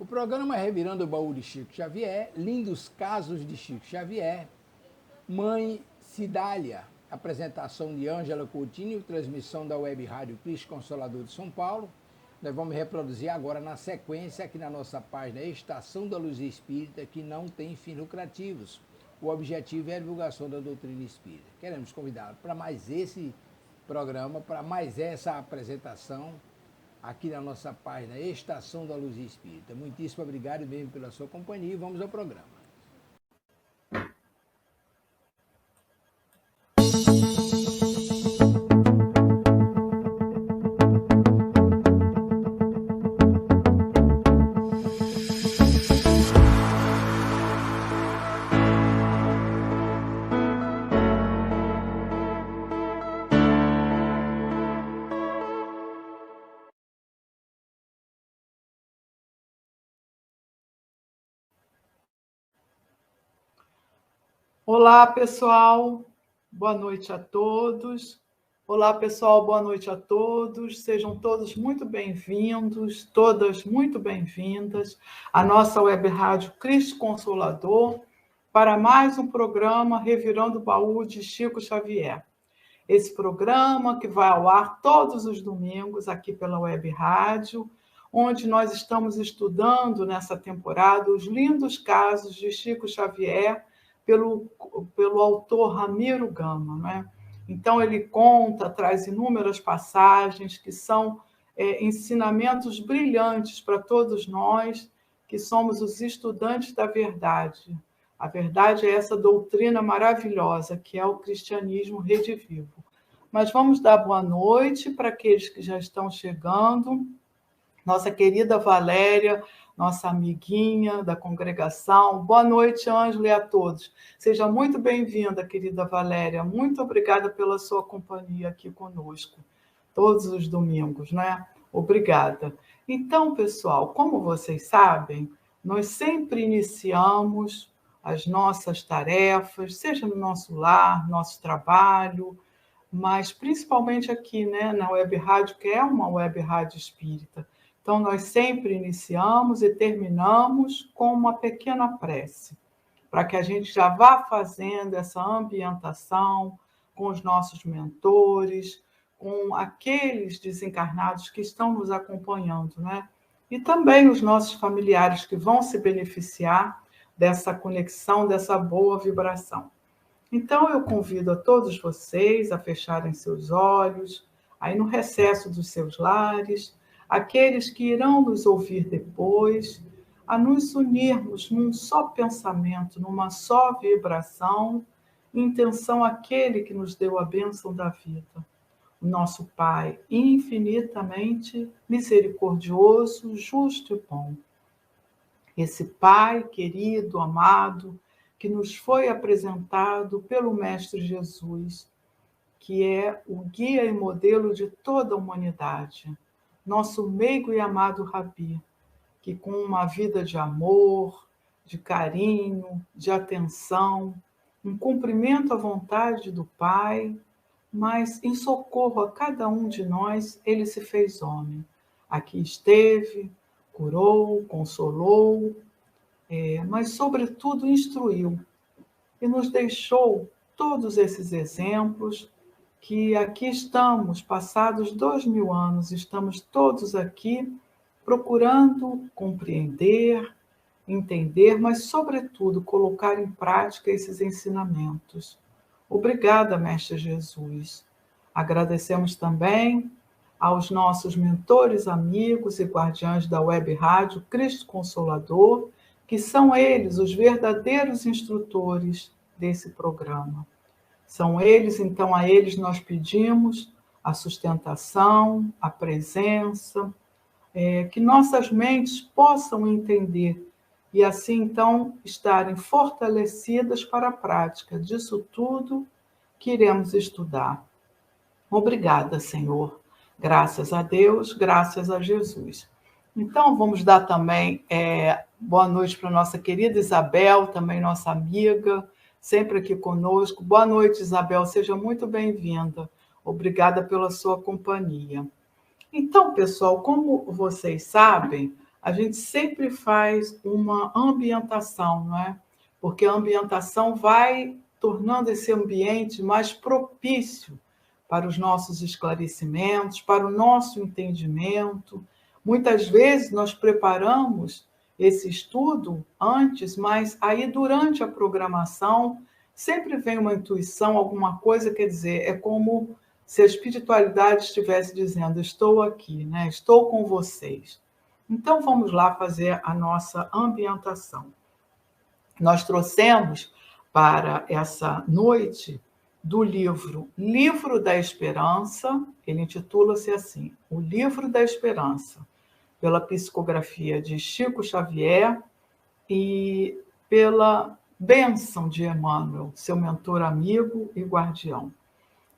O programa Revirando o Baú de Chico Xavier, lindos casos de Chico Xavier, Mãe Cidália, apresentação de Ângela Coutinho, transmissão da Web Rádio Cristo Consolador de São Paulo. Nós vamos reproduzir agora na sequência aqui na nossa página Estação da Luz Espírita, que não tem fins lucrativos. O objetivo é a divulgação da doutrina espírita. Queremos convidá-lo para mais esse programa, para mais essa apresentação aqui na nossa página Estação da Luz Espírita. Muitíssimo obrigado mesmo pela sua companhia e vamos ao programa. Olá, pessoal. Boa noite a todos. Olá, pessoal. Boa noite a todos. Sejam todos muito bem-vindos, todas muito bem-vindas à nossa web rádio Cristo Consolador para mais um programa Revirando o Baú de Chico Xavier. Esse programa que vai ao ar todos os domingos aqui pela web rádio, onde nós estamos estudando nessa temporada os lindos casos de Chico Xavier, pelo autor Ramiro Gama, né? Então, ele conta, traz inúmeras passagens que são ensinamentos brilhantes para todos nós, que somos os estudantes da verdade. A verdade é essa doutrina maravilhosa, que é o cristianismo redivivo. Mas vamos dar boa noite para aqueles que já estão chegando. Nossa querida Valéria, nossa amiguinha da congregação. Boa noite, Ângela, e a todos. Seja muito bem-vinda, querida Valéria. Muito obrigada pela sua companhia aqui conosco, todos os domingos, né? Obrigada. Então, pessoal, como vocês sabem, nós sempre iniciamos as nossas tarefas, seja no nosso lar, nosso trabalho, mas principalmente aqui, né, na web rádio, que é uma web rádio espírita. Então, nós sempre iniciamos e terminamos com uma pequena prece, para que a gente já vá fazendo essa ambientação com os nossos mentores, com aqueles desencarnados que estão nos acompanhando, né? E também os nossos familiares que vão se beneficiar dessa conexão, dessa boa vibração. Então, eu convido a todos vocês a fecharem seus olhos, aí no recesso dos seus lares, aqueles que irão nos ouvir depois, a nos unirmos num só pensamento, numa só vibração, intenção àquele que nos deu a bênção da vida, o nosso Pai infinitamente misericordioso, justo e bom. Esse Pai querido, amado, que nos foi apresentado pelo Mestre Jesus, que é o guia e modelo de toda a humanidade, nosso meigo e amado Rabi, que com uma vida de amor, de carinho, de atenção, um cumprimento à vontade do Pai, mas em socorro a cada um de nós, ele se fez homem. Aqui esteve, curou, consolou, mas sobretudo instruiu e nos deixou todos esses exemplos que aqui estamos, passados 2000 anos, estamos todos aqui procurando compreender, entender, mas, sobretudo, colocar em prática esses ensinamentos. Obrigada, Mestre Jesus. Agradecemos também aos nossos mentores, amigos e guardiães da web rádio Cristo Consolador, que são eles os verdadeiros instrutores desse programa. São eles, então, a eles nós pedimos a sustentação, a presença, que nossas mentes possam entender e, assim, então, estarem fortalecidas para a prática disso tudo que iremos estudar. Obrigada, Senhor. Graças a Deus, graças a Jesus. Então, vamos dar também boa noite para a nossa querida Isabel, também nossa amiga, sempre aqui conosco. Boa noite, Isabel, seja muito bem-vinda. Obrigada pela sua companhia. Então, pessoal, como vocês sabem, a gente sempre faz uma ambientação, não é? Porque a ambientação vai tornando esse ambiente mais propício para os nossos esclarecimentos, para o nosso entendimento. Muitas vezes nós preparamos esse estudo antes, mas aí durante a programação sempre vem uma intuição, alguma coisa, quer dizer, é como se a espiritualidade estivesse dizendo: estou aqui, né? Estou com vocês. Então vamos lá fazer a nossa ambientação. Nós trouxemos para essa noite do Livro da Esperança, ele intitula-se assim, O Livro da Esperança, pela psicografia de Chico Xavier e pela bênção de Emmanuel, seu mentor amigo e guardião.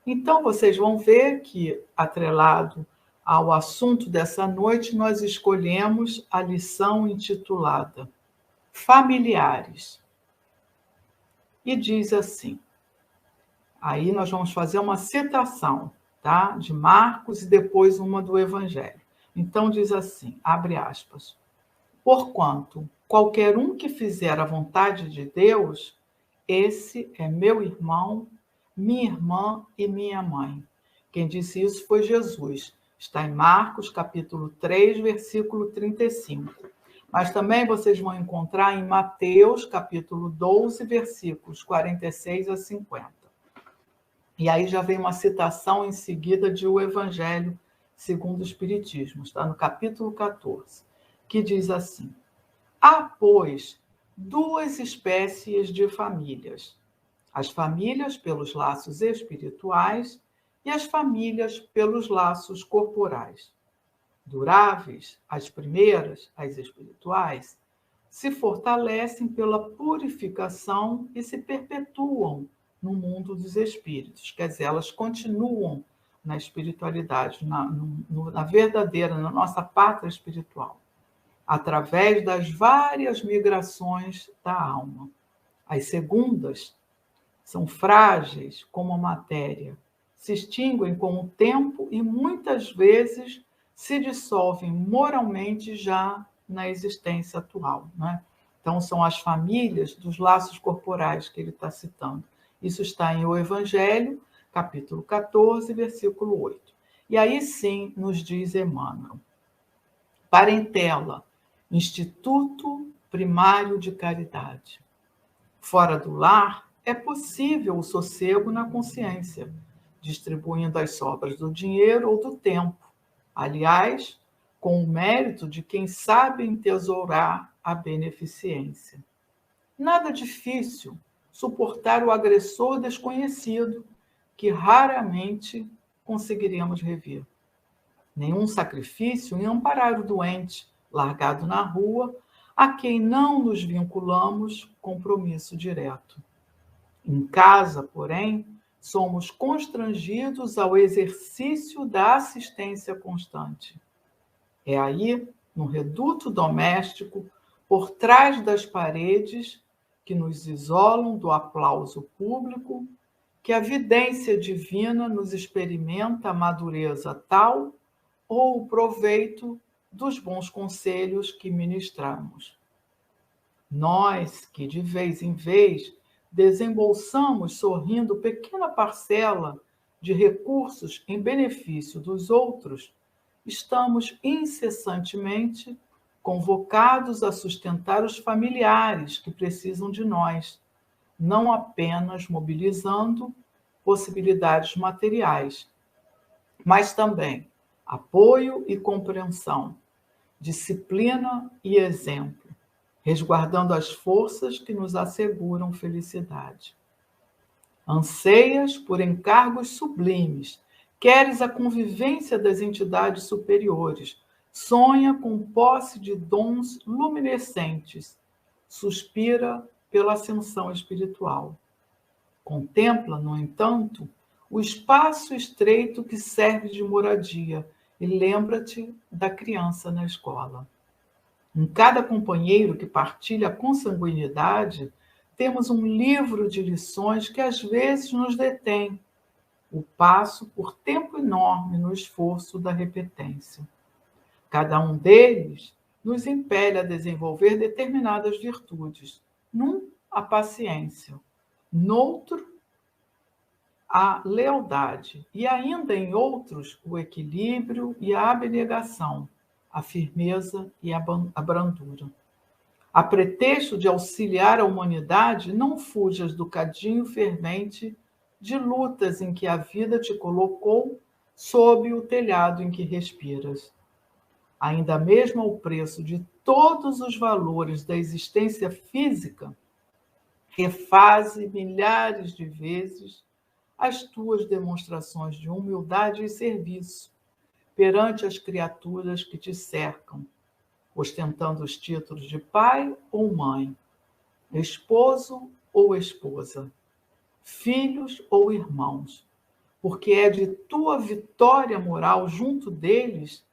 Então, vocês vão ver que, atrelado ao assunto dessa noite, nós escolhemos a lição intitulada Familiares. E diz assim, aí nós vamos fazer uma citação, tá? De Marcos e depois uma do Evangelho. Então diz assim, abre aspas, porquanto qualquer um que fizer a vontade de Deus, esse é meu irmão, minha irmã e minha mãe. Quem disse isso foi Jesus. Está em Marcos, capítulo 3, versículo 35. Mas também vocês vão encontrar em Mateus, capítulo 12, versículos 46 a 50. E aí já vem uma citação em seguida de O Evangelho segundo o Espiritismo, está no capítulo 14, que diz assim, há, pois, duas espécies de famílias, as famílias pelos laços espirituais e as famílias pelos laços corporais. Duráveis, as primeiras, as espirituais, se fortalecem pela purificação e se perpetuam no mundo dos espíritos. Quer dizer, elas continuam na espiritualidade, na verdadeira, na nossa pátria espiritual, através das várias migrações da alma. As segundas são frágeis como a matéria, se extinguem com o tempo e muitas vezes se dissolvem moralmente já na existência atual, né? Então, são as famílias dos laços corporais que ele está citando. Isso está em O Evangelho, capítulo 14, versículo 8. E aí sim nos diz Emmanuel. Parentela, Instituto Primário de Caridade. Fora do lar, é possível o sossego na consciência, distribuindo as sobras do dinheiro ou do tempo. Aliás, com o mérito de quem sabe entesourar a beneficência. Nada difícil suportar o agressor desconhecido, que raramente conseguiremos rever. Nenhum sacrifício em amparar o doente, largado na rua, a quem não nos vinculamos compromisso direto. Em casa, porém, somos constrangidos ao exercício da assistência constante. É aí, no reduto doméstico, por trás das paredes que nos isolam do aplauso público, que a vidência divina nos experimenta a madureza tal ou o proveito dos bons conselhos que ministramos. Nós, que de vez em vez desembolsamos sorrindo pequena parcela de recursos em benefício dos outros, estamos incessantemente convocados a sustentar os familiares que precisam de nós, não apenas mobilizando possibilidades materiais, mas também apoio e compreensão, disciplina e exemplo, resguardando as forças que nos asseguram felicidade. Anseias por encargos sublimes, queres a convivência das entidades superiores, sonha com posse de dons luminescentes, suspira pela ascensão espiritual. Contempla, no entanto, o espaço estreito que serve de moradia e lembra-te da criança na escola. Em cada companheiro que partilha a consanguinidade, temos um livro de lições que às vezes nos detém, o passo por tempo enorme no esforço da repetência. Cada um deles nos impele a desenvolver determinadas virtudes. Num, a paciência, noutro, a lealdade, e ainda em outros, o equilíbrio e a abnegação, a firmeza e a brandura. A pretexto de auxiliar a humanidade, não fujas do cadinho fervente de lutas em que a vida te colocou sob o telhado em que respiras. Ainda mesmo ao preço de todos os valores da existência física, refaze milhares de vezes as tuas demonstrações de humildade e serviço perante as criaturas que te cercam, ostentando os títulos de pai ou mãe, esposo ou esposa, filhos ou irmãos, porque é de tua vitória moral junto deles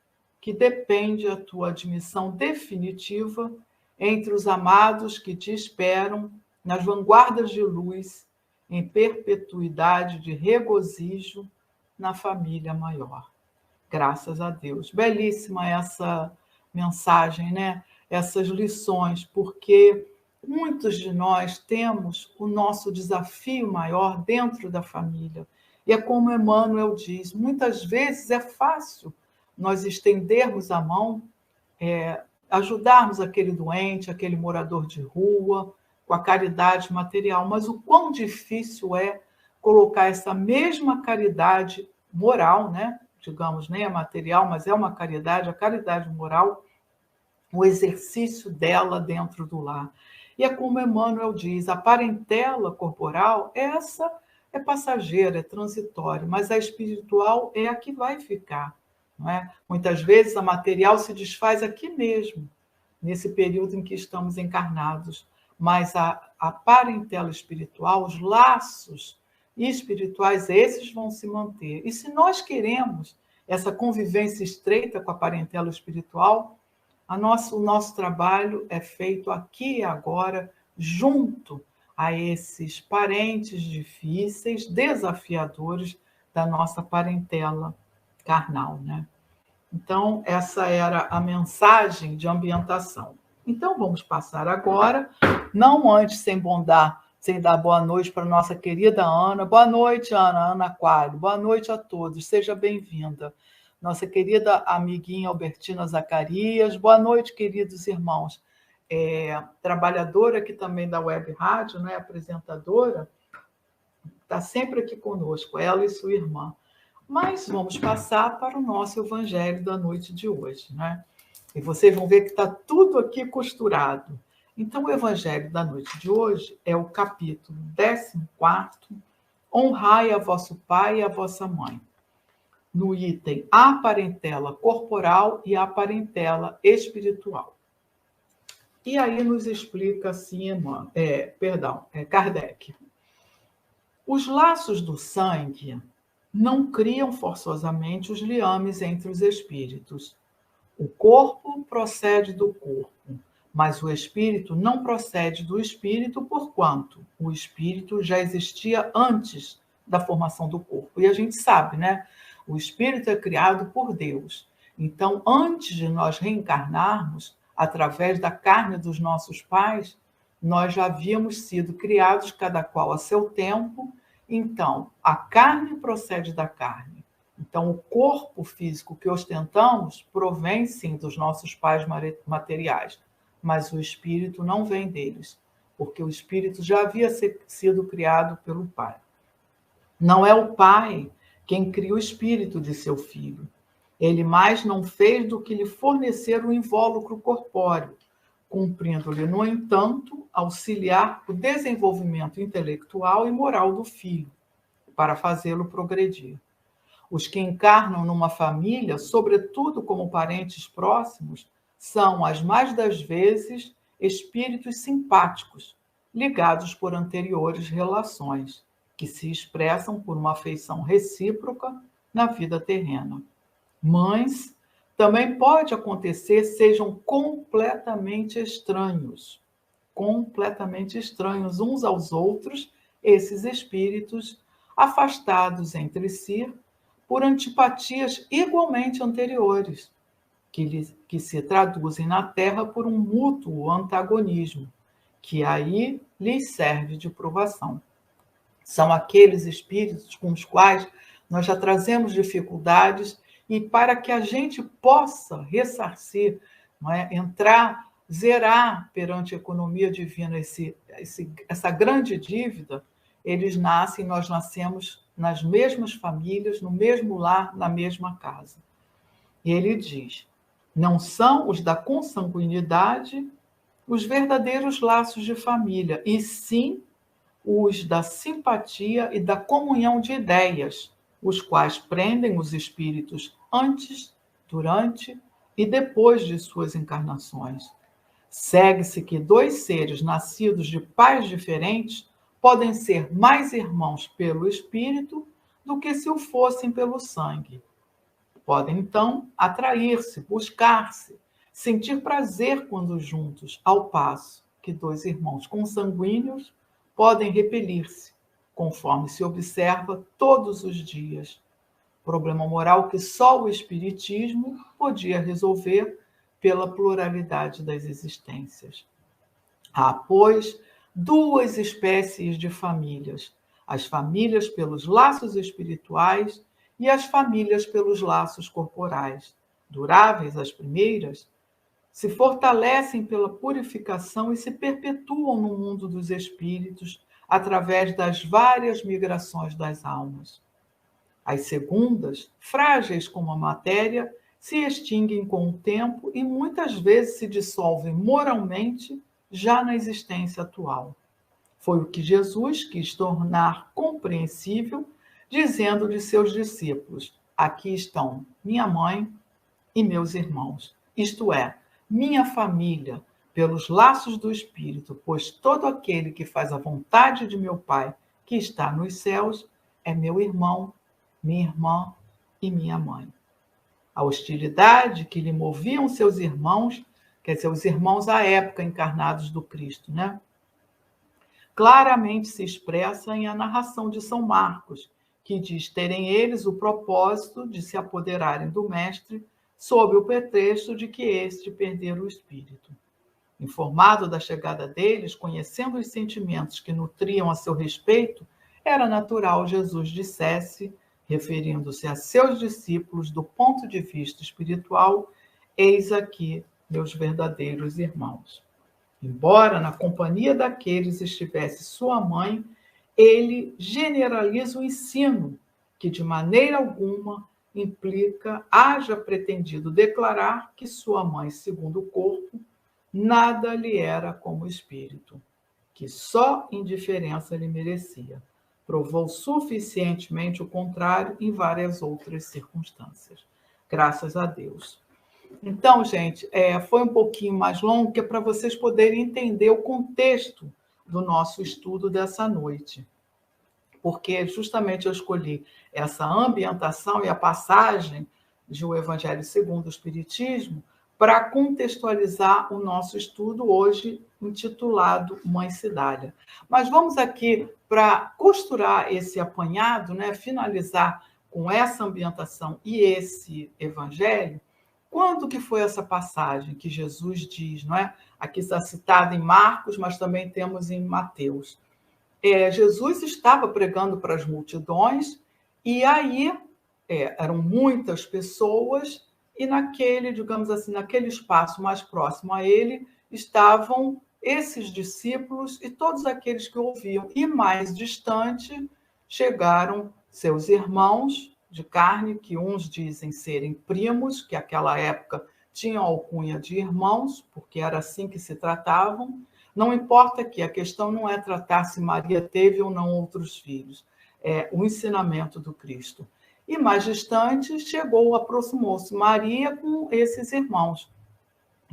que depende a tua admissão definitiva entre os amados que te esperam nas vanguardas de luz, em perpetuidade de regozijo na família maior. Graças a Deus. Belíssima essa mensagem, né? Essas lições, porque muitos de nós temos o nosso desafio maior dentro da família. E é como Emmanuel diz, muitas vezes é fácil nós estendermos a mão, ajudarmos aquele doente, aquele morador de rua, com a caridade material, mas o quão difícil é colocar essa mesma caridade moral, né? Digamos, nem é material, mas é uma caridade, a caridade moral, o exercício dela dentro do lar. E é como Emmanuel diz, a parentela corporal, essa é passageira, é transitória, mas a espiritual é a que vai ficar. Não é? Muitas vezes a material se desfaz aqui mesmo, nesse período em que estamos encarnados, mas a parentela espiritual, os laços espirituais, esses vão se manter. E se nós queremos essa convivência estreita com a parentela espiritual, o nosso trabalho é feito aqui e agora, junto a esses parentes difíceis, desafiadores da nossa parentela carnal, né? Então, essa era a mensagem de ambientação. Então, vamos passar agora, não antes sem dar boa noite para a nossa querida Ana. Boa noite, Ana Aquário. Boa noite a todos. Seja bem-vinda. Nossa querida amiguinha Albertina Zacarias. Boa noite, queridos irmãos. Trabalhadora aqui também da Web Rádio, né? Apresentadora, está sempre aqui conosco, ela e sua irmã. Mas vamos passar para o nosso evangelho da noite de hoje, né? E vocês vão ver que está tudo aqui costurado. Então, o evangelho da noite de hoje é o capítulo 14, honrai a vosso pai e a vossa mãe. No item a parentela corporal e a parentela espiritual. E aí nos explica assim, Kardec. Os laços do sangue não criam forçosamente os liames entre os espíritos. O corpo procede do corpo, mas o espírito não procede do espírito, porquanto o espírito já existia antes da formação do corpo. E a gente sabe, né? O espírito é criado por Deus. Então, antes de nós reencarnarmos, através da carne dos nossos pais, nós já havíamos sido criados, cada qual a seu tempo. Então, a carne procede da carne. Então, o corpo físico que ostentamos provém, sim, dos nossos pais materiais, mas o espírito não vem deles, porque o espírito já havia sido criado pelo pai. Não é o pai quem cria o espírito de seu filho. Ele mais não fez do que lhe fornecer o invólucro corpóreo, cumprindo-lhe, no entanto, auxiliar o desenvolvimento intelectual e moral do filho, para fazê-lo progredir. Os que encarnam numa família, sobretudo como parentes próximos, são, as mais das vezes, espíritos simpáticos, ligados por anteriores relações, que se expressam por uma afeição recíproca na vida terrena. Mães, também pode acontecer, sejam completamente estranhos uns aos outros, esses espíritos afastados entre si por antipatias igualmente anteriores. que se traduzem na Terra por um mútuo antagonismo, que aí lhes serve de provação. São aqueles espíritos com os quais nós já trazemos dificuldades e para que a gente possa ressarcir, não é? Entrar, zerar perante a economia divina essa grande dívida, eles nascem, nós nascemos nas mesmas famílias, no mesmo lar, na mesma casa. E ele diz, não são os da consanguinidade os verdadeiros laços de família, e sim os da simpatia e da comunhão de ideias, os quais prendem os espíritos antes, durante e depois de suas encarnações. Segue-se que dois seres nascidos de pais diferentes podem ser mais irmãos pelo espírito do que se o fossem pelo sangue. Podem, então, atrair-se, buscar-se, sentir prazer quando juntos, ao passo que dois irmãos consanguíneos podem repelir-se, conforme se observa todos os dias. Problema moral que só o Espiritismo podia resolver pela pluralidade das existências. Há, pois, duas espécies de famílias: as famílias pelos laços espirituais e as famílias pelos laços corporais. Duráveis as primeiras, se fortalecem pela purificação e se perpetuam no mundo dos espíritos através das várias migrações das almas. As segundas, frágeis como a matéria, se extinguem com o tempo e muitas vezes se dissolvem moralmente já na existência atual. Foi o que Jesus quis tornar compreensível, dizendo de seus discípulos: aqui estão minha mãe e meus irmãos, isto é, minha família, pelos laços do Espírito, pois todo aquele que faz a vontade de meu Pai, que está nos céus, é meu irmão, minha irmã e minha mãe. A hostilidade que lhe moviam seus irmãos, quer dizer, os irmãos à época encarnados do Cristo, né? Claramente se expressa em a narração de São Marcos, que diz terem eles o propósito de se apoderarem do Mestre sob o pretexto de que este perdera o espírito. Informado da chegada deles, conhecendo os sentimentos que nutriam a seu respeito, era natural Jesus dissesse, referindo-se a seus discípulos do ponto de vista espiritual: eis aqui meus verdadeiros irmãos. Embora na companhia daqueles estivesse sua mãe, ele generaliza o ensino, que de maneira alguma implica, haja pretendido declarar que sua mãe, segundo o corpo, nada lhe era como espírito, que só indiferença lhe merecia. Provou suficientemente o contrário em várias outras circunstâncias. Graças a Deus. Então, gente, foi um pouquinho mais longo, que é para vocês poderem entender o contexto do nosso estudo dessa noite. Porque justamente eu escolhi essa ambientação e a passagem de O Evangelho segundo o Espiritismo para contextualizar o nosso estudo hoje, intitulado Mãe Cidália. Mas vamos aqui, para costurar esse apanhado, né, finalizar com essa ambientação e esse evangelho. Quando que foi essa passagem que Jesus diz, não é? Aqui está citada em Marcos, mas também temos em Mateus. Jesus estava pregando para as multidões e aí eram muitas pessoas e naquele, digamos assim, naquele espaço mais próximo a ele estavam esses discípulos e todos aqueles que ouviam. E mais distante chegaram seus irmãos de carne, que uns dizem serem primos, que naquela época tinham alcunha de irmãos, porque era assim que se tratavam. Não importa que a questão não é tratar se Maria teve ou não outros filhos, é o ensinamento do Cristo. E mais distante aproximou-se Maria com esses irmãos,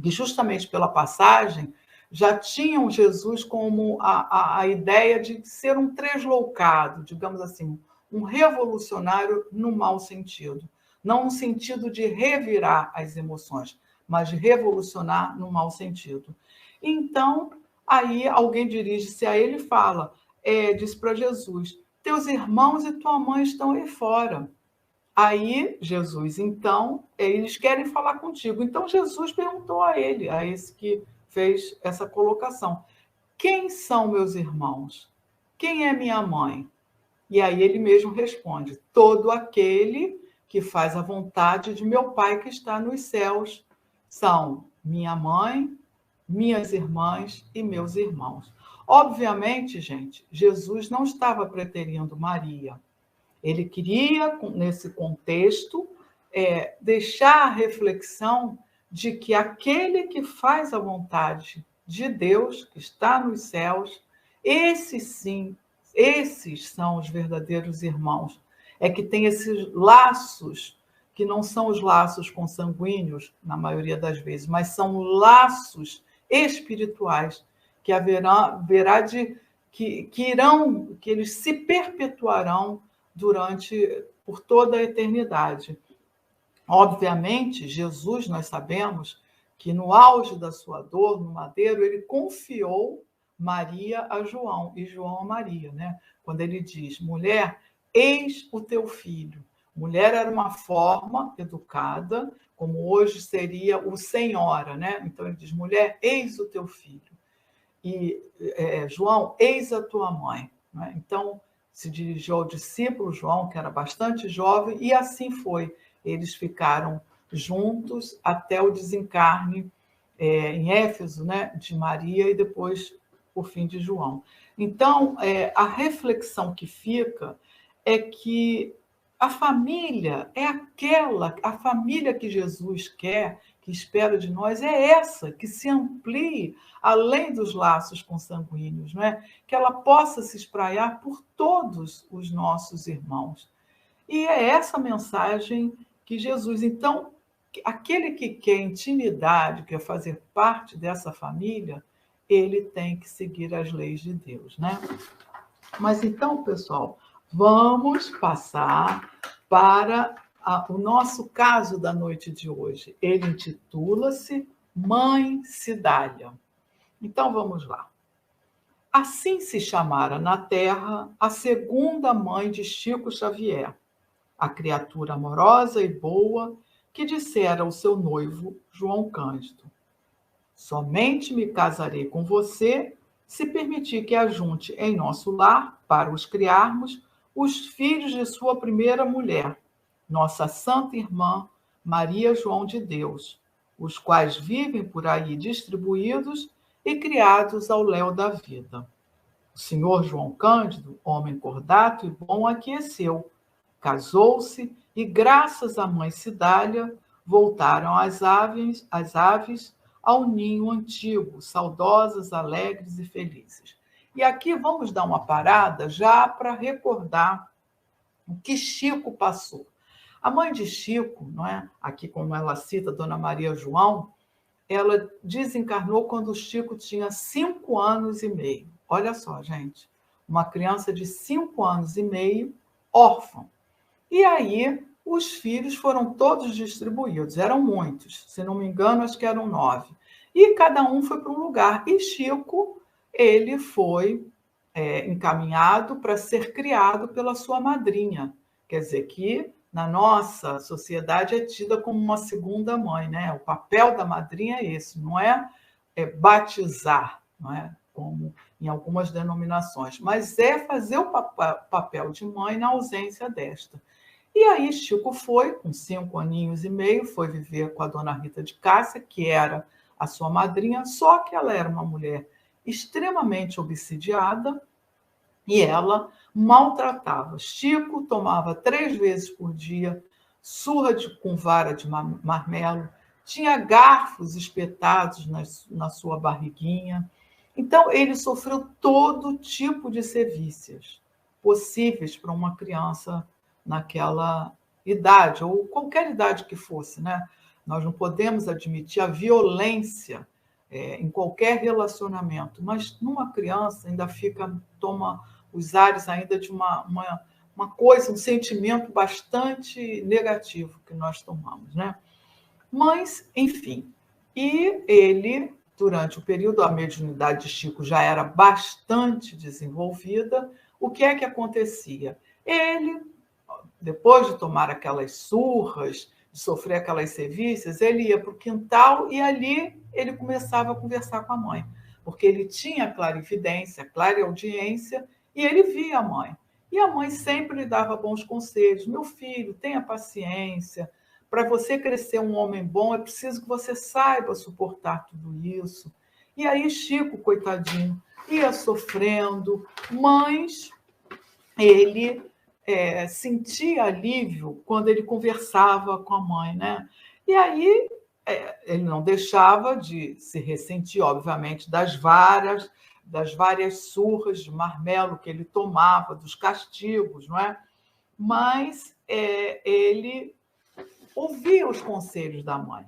que justamente pela passagem já tinham Jesus como a ideia de ser um tresloucado, digamos assim, um revolucionário no mau sentido. Não no sentido de revirar as emoções, mas de revolucionar no mau sentido. Então, aí alguém dirige-se a ele e fala, diz para Jesus: teus irmãos e tua mãe estão aí fora. Aí, Jesus, então, eles querem falar contigo. Então, Jesus perguntou a ele, a esse que fez essa colocação: quem são meus irmãos? Quem é minha mãe? E aí ele mesmo responde: todo aquele que faz a vontade de meu Pai que está nos céus. São minha mãe, minhas irmãs e meus irmãos. Obviamente, gente, Jesus não estava preterindo Maria. Ele queria, nesse contexto, deixar a reflexão de que aquele que faz a vontade de Deus, que está nos céus, esses sim, esses são os verdadeiros irmãos. É que tem esses laços, que não são os laços consanguíneos, na maioria das vezes, mas são laços espirituais, que que eles se perpetuarão por toda a eternidade. Obviamente, Jesus, nós sabemos que no auge da sua dor, no madeiro, ele confiou Maria a João e João a Maria, né? Quando ele diz: mulher, eis o teu filho. Mulher era uma forma educada, como hoje seria o senhora, né? Então ele diz: mulher, eis o teu filho. E João, eis a tua mãe. Né? Então se dirigiu ao discípulo João, que era bastante jovem, e assim foi. Eles ficaram juntos até o desencarne em Éfeso, né, de Maria, e depois, por fim, de João. Então, a reflexão que fica é que a família é a família que Jesus quer, que espera de nós, é essa, que se amplie além dos laços consanguíneos, não é? Que ela possa se espraiar por todos os nossos irmãos. E é essa mensagem que Jesus... Então, aquele que quer intimidade, quer fazer parte dessa família, ele tem que seguir as leis de Deus, né? Mas então, pessoal, vamos passar para o nosso caso da noite de hoje. Ele intitula-se Mãe Cidália. Então, vamos lá. Assim se chamara na terra a segunda mãe de Chico Xavier, a criatura amorosa e boa que dissera ao seu noivo, João Cândido: somente me casarei com você se permitir que ajunte em nosso lar, para os criarmos, os filhos de sua primeira mulher, nossa santa irmã Maria João de Deus, os quais vivem por aí distribuídos e criados ao léu da vida. O senhor João Cândido, homem cordato e bom, aqueceu, casou-se e, graças à mãe Cidália, voltaram as aves ao ninho antigo, saudosas, alegres e felizes. E aqui vamos dar uma parada já para recordar o que Chico passou. A mãe de Chico, não é? Aqui como ela cita, Dona Maria João, ela desencarnou quando o Chico tinha 5 anos e meio. Olha só, gente, uma criança de 5 anos e meio, órfã. E aí os filhos foram todos distribuídos, eram muitos, se não me engano, acho que eram 9. E cada um foi para um lugar. E Chico, ele foi encaminhado para ser criado pela sua madrinha. Quer dizer que na nossa sociedade é tida como uma segunda mãe, né? O papel da madrinha é esse, não é batizar, não é? Como em algumas denominações, mas é fazer o papel de mãe na ausência desta. E aí Chico foi, com 5 aninhos e meio, foi viver com a dona Rita de Cássia, que era a sua madrinha, só que ela era uma mulher extremamente obsidiada e ela maltratava. Chico tomava 3 vezes por dia surra com vara de marmelo, tinha garfos espetados na sua barriguinha. Então, ele sofreu todo tipo de sevícias possíveis para uma criança naquela idade, ou qualquer idade que fosse, né? Nós não podemos admitir a violência em qualquer relacionamento, mas numa criança ainda toma os ares ainda de uma coisa, um sentimento bastante negativo que nós tomamos, né? Mas, enfim, e ele, durante o período, a mediunidade de Chico já era bastante desenvolvida. O que é que acontecia? Ele depois de tomar aquelas surras, de sofrer aquelas sevícias, ele ia para o quintal e ali ele começava a conversar com a mãe, porque ele tinha clarividência, clareaudiência, e ele via a mãe. E a mãe sempre lhe dava bons conselhos. Meu filho, tenha paciência. Para você crescer um homem bom, é preciso que você saiba suportar tudo isso. E aí Chico, coitadinho, ia sofrendo, mas ele sentia alívio quando ele conversava com a mãe, né? E aí ele não deixava de se ressentir, obviamente, das várias surras de marmelo que ele tomava, dos castigos, não é? Mas ele ouvia os conselhos da mãe.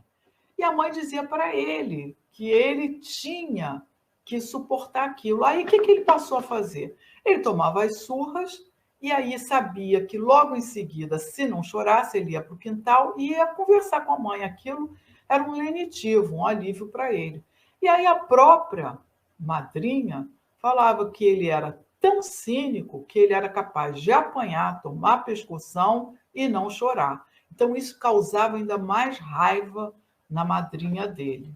E a mãe dizia para ele que ele tinha que suportar aquilo. Aí o que ele passou a fazer? Ele tomava as surras e aí sabia que logo em seguida, se não chorasse, ele ia para o quintal e ia conversar com a mãe. Aquilo era um lenitivo, um alívio para ele. E aí a própria madrinha falava que ele era tão cínico que ele era capaz de apanhar, tomar pescoção e não chorar. Então isso causava ainda mais raiva na madrinha dele.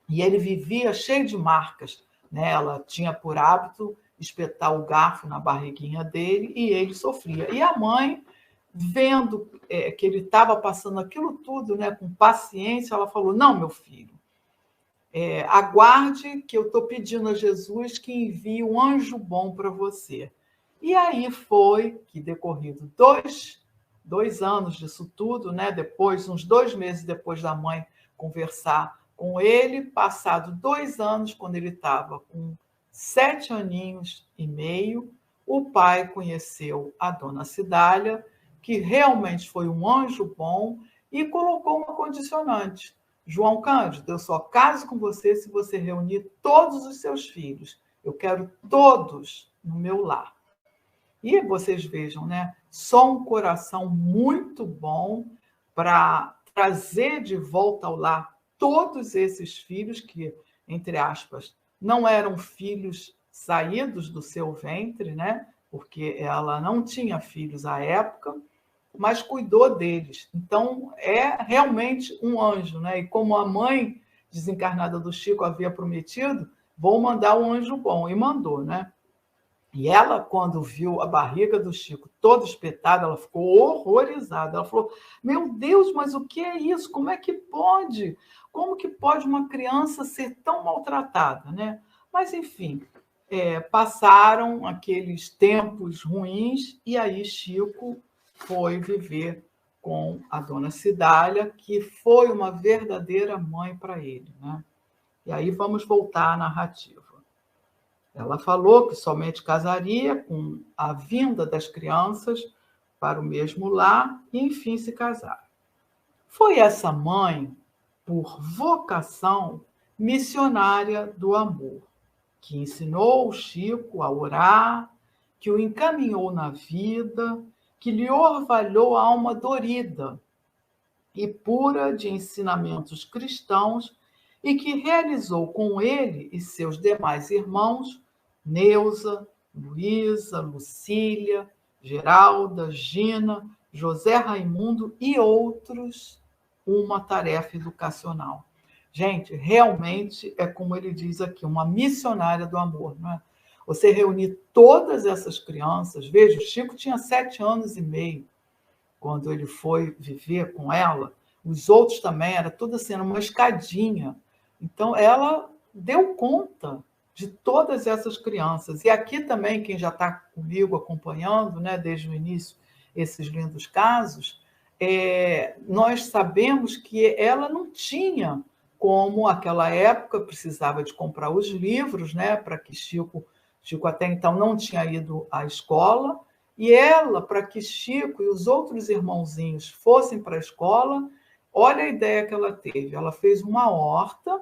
E ele vivia cheio de marcas, né? Ela tinha por hábito espetar o garfo na barriguinha dele e ele sofria. E a mãe, vendo que ele estava passando aquilo tudo, né, com paciência, ela falou: não, meu filho, aguarde que eu estou pedindo a Jesus que envie um anjo bom para você. E aí foi que, decorrido dois anos disso tudo, né, depois, uns 2 meses depois da mãe conversar com ele, passado 2 anos, quando ele estava com 7 aninhos e meio, o pai conheceu a dona Cidália, que realmente foi um anjo bom, e colocou uma condicionante. João Cândido, eu só caso com você se você reunir todos os seus filhos. Eu quero todos no meu lar. E vocês vejam, né? Só um coração muito bom para trazer de volta ao lar todos esses filhos que, entre aspas, não eram filhos saídos do seu ventre, né? Porque ela não tinha filhos à época, mas cuidou deles. Então, é realmente um anjo, né? E como a mãe desencarnada do Chico havia prometido, vou mandar um anjo bom. E mandou, né? E ela, quando viu a barriga do Chico toda espetada, ela ficou horrorizada. Ela falou: meu Deus, mas o que é isso? Como é que pode? Como que pode uma criança ser tão maltratada, né? Mas, enfim, passaram aqueles tempos ruins e aí Chico foi viver com a dona Cidália, que foi uma verdadeira mãe para ele, né? E aí vamos voltar à narrativa. Ela falou que somente casaria com a vinda das crianças para o mesmo lar e, enfim, se casaram. Foi essa mãe, por vocação, missionária do amor, que ensinou o Chico a orar, que o encaminhou na vida, que lhe orvalhou a alma dorida e pura de ensinamentos cristãos e que realizou com ele e seus demais irmãos, Neuza, Luísa, Lucília, Geralda, Gina, José Raimundo e outros, uma tarefa educacional. Gente, realmente é como ele diz aqui, uma missionária do amor, não é? Você reunir todas essas crianças, veja, o Chico tinha 7 anos e meio quando ele foi viver com ela, os outros também, era tudo assim, era uma escadinha. Então, ela deu conta de todas essas crianças. E aqui também, quem já está comigo acompanhando, né, desde o início, esses lindos casos, nós sabemos que ela não tinha como, naquela época, precisava de comprar os livros, né, para que Chico até então não tinha ido à escola, e ela, para que Chico e os outros irmãozinhos fossem para a escola, olha a ideia que ela teve. Ela fez uma horta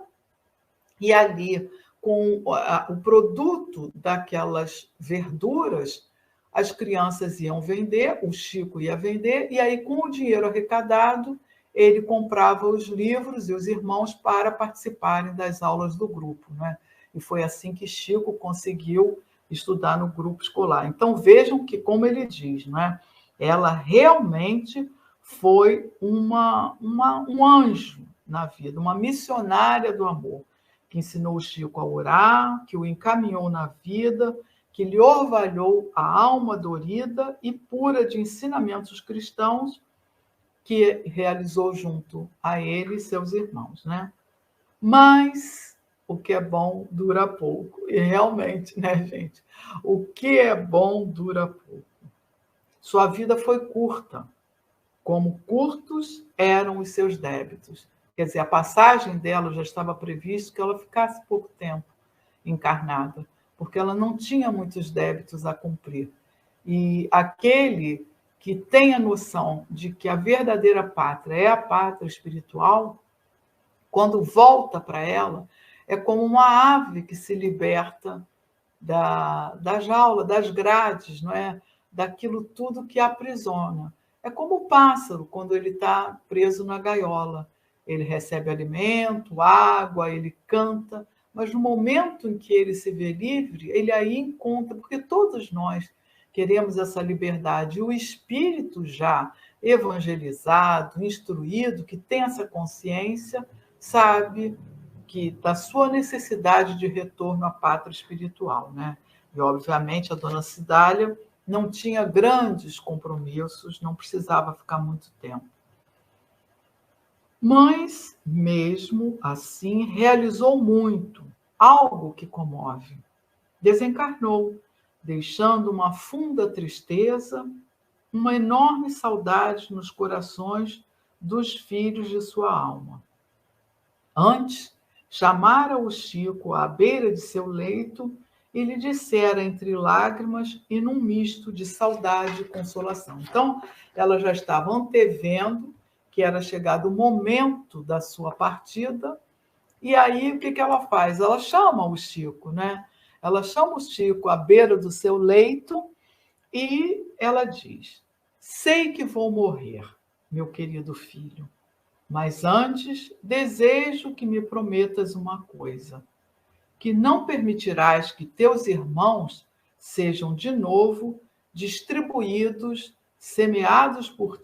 e ali, com o produto daquelas verduras, as crianças iam vender, o Chico ia vender, e aí, com o dinheiro arrecadado, ele comprava os livros e os irmãos para participarem das aulas do grupo, né? E foi assim que Chico conseguiu estudar no grupo escolar. Então, vejam que, como ele diz, né? Ela realmente foi um anjo na vida, uma missionária do amor, que ensinou o Chico a orar, que o encaminhou na vida, que lhe orvalhou a alma dorida e pura de ensinamentos cristãos, que realizou junto a ele e seus irmãos, né? Mas o que é bom dura pouco. E realmente, né, gente? O que é bom dura pouco. Sua vida foi curta, como curtos eram os seus débitos. Quer dizer, a passagem dela já estava previsto que ela ficasse pouco tempo encarnada, porque ela não tinha muitos débitos a cumprir. E aquele que tem a noção de que a verdadeira pátria é a pátria espiritual, quando volta para ela, é como uma ave que se liberta da jaula, das grades, não é? Daquilo tudo que aprisiona. É como o pássaro, quando ele está preso na gaiola. Ele recebe alimento, água, ele canta, mas no momento em que ele se vê livre, ele aí encontra, porque todos nós queremos essa liberdade. E o espírito já evangelizado, instruído, que tem essa consciência, sabe que da sua necessidade de retorno à pátria espiritual, né? E obviamente a dona Cidália não tinha grandes compromissos, não precisava ficar muito tempo. Mas mesmo assim realizou muito, algo que comove. Desencarnou, deixando uma funda tristeza, uma enorme saudade nos corações dos filhos de sua alma. Antes, chamara o Chico à beira de seu leito e lhe dissera entre lágrimas e num misto de saudade e consolação. Então, ela já estava antevendo que era chegado o momento da sua partida, e aí o que ela faz? Ela chama o Chico, né? Ela chama o Chico à beira do seu leito e ela diz: sei que vou morrer, meu querido filho. Mas antes, desejo que me prometas uma coisa: que não permitirás que teus irmãos sejam de novo distribuídos, semeados por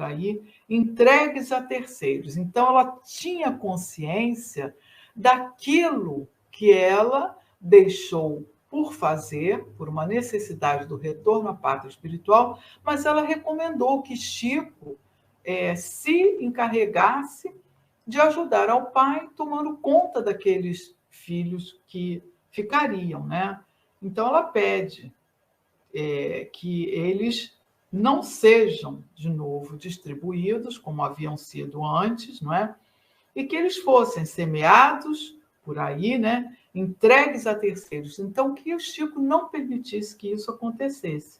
aí, entregues a terceiros. Então, ela tinha consciência daquilo que ela deixou por fazer, por uma necessidade do retorno à pátria espiritual, mas ela recomendou que Chico se encarregasse de ajudar ao pai, tomando conta daqueles filhos que ficariam, né? Então ela pede que eles não sejam de novo distribuídos como haviam sido antes, não é? E que eles fossem semeados por aí, né? Entregues a terceiros. Então que o Chico não permitisse que isso acontecesse.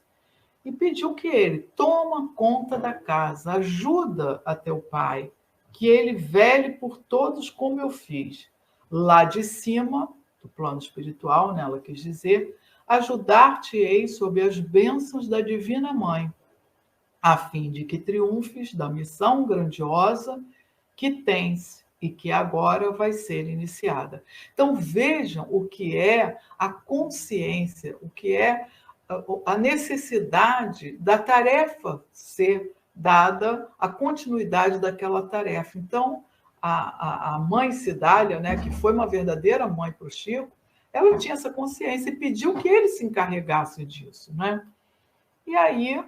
E pediu que ele toma conta da casa, ajuda a teu pai, que ele vele por todos como eu fiz. Lá de cima, do plano espiritual, né, ela quis dizer, ajudar-te-ei sob as bênçãos da Divina Mãe, a fim de que triunfes da missão grandiosa que tens e que agora vai ser iniciada. Então vejam o que é a consciência, o que é a necessidade da tarefa ser dada, a continuidade daquela tarefa. Então, a mãe Cidália, né, que foi uma verdadeira mãe para o Chico, ela tinha essa consciência e pediu que ele se encarregasse disso, né? E aí